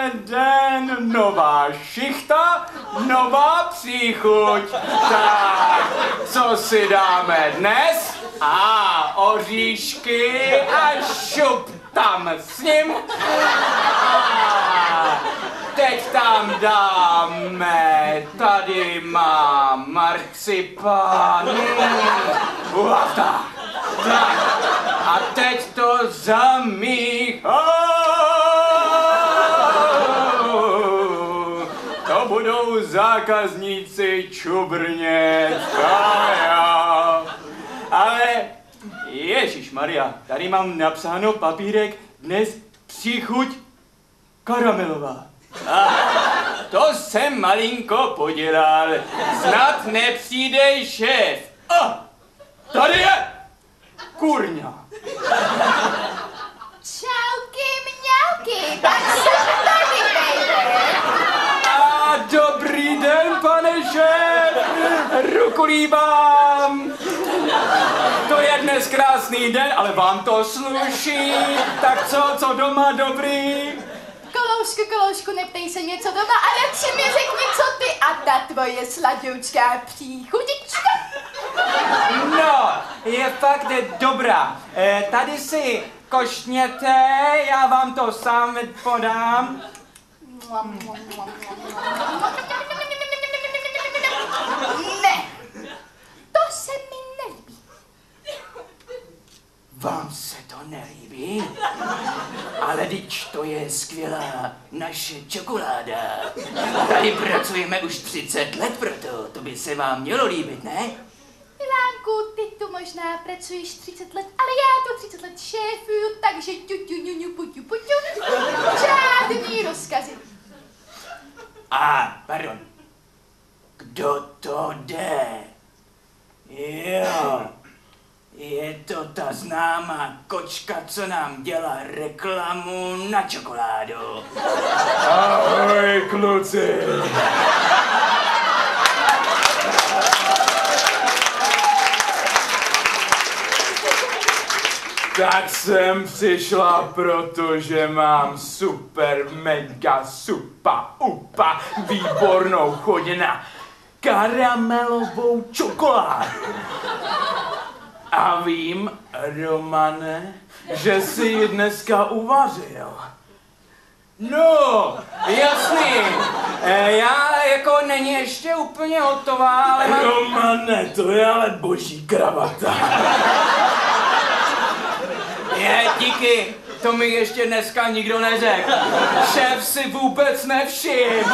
je den, nová šichta, nová příchuť. Tak, co si dáme dnes? Oříšky a šup tam s ním. Teď tam dáme, tady mám marcipán. Tak, a teď to zamíchám. To budou zákazníci Čubrněcka. Ale ježišmarja, tady mám napsáno papírek, dnes příchuť karamelová. To jsem malinko podělal, snad nepřijde šéf. Tady je kurňa. Čauky, mňauky, tak jsem tady, baby. Dobrý den, pane šéf, ruku líbám. To je dnes krásný den, ale vám to sluší. Tak co doma dobrý? Koloušku, neptej se něco doma a radši mi řekni, co ty a ta tvoje sladoučká příchudička. No, je fakt dobrá. Tady si košněte, já vám to sám podám. Ne, to se mi nelíbí. Vám se to nelíbí? Ale vždyť to je skvělá naše čokoláda. Tady pracujeme už 30 let proto, to by se vám mělo líbit, ne? Milánku, ty tu možná pracuješ 30 let, ale já tu 30 let šéfuju, takže puťu, žádný rozkazy. Pardon. Kdo to jde? Jo, je to ta známá kočka, co nám dělá reklamu na čokoládu. Ahoj, kluci. Tak jsem přišla, protože mám super, mega, upa, výbornou chuť na karamelovou čokoládu. A vím, Romane, že jsi ji dneska uvařil. No, jasný. Já jako není ještě úplně hotová, ale mám... Romane, to je ale boží kravata. Díky, to mi ještě dneska nikdo neřekl. Šéf si vůbec nevšim.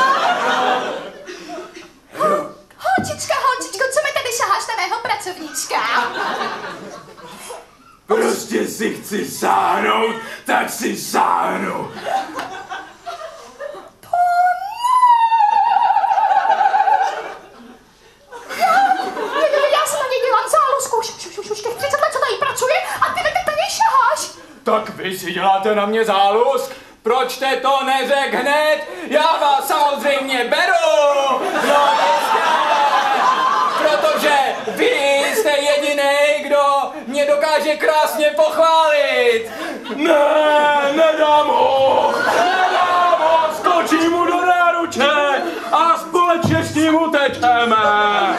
Holčičko, co mi tady šaháš na mého pracovníčka? Prostě si chci sáhnout, tak si sáhnu. Já se na něj dělám zálusku, už těch 30 let, co tady pracuje a ty mi teď na něj šaháš. Tak vy si děláte na mě zálusk? Proč jste to neřekl hned? Já vás samozřejmě beru! No protože vy jste jedinej, kdo mě dokáže krásně pochválit! Nedám ho, skočím mu do náruče a společně s ním utečeme!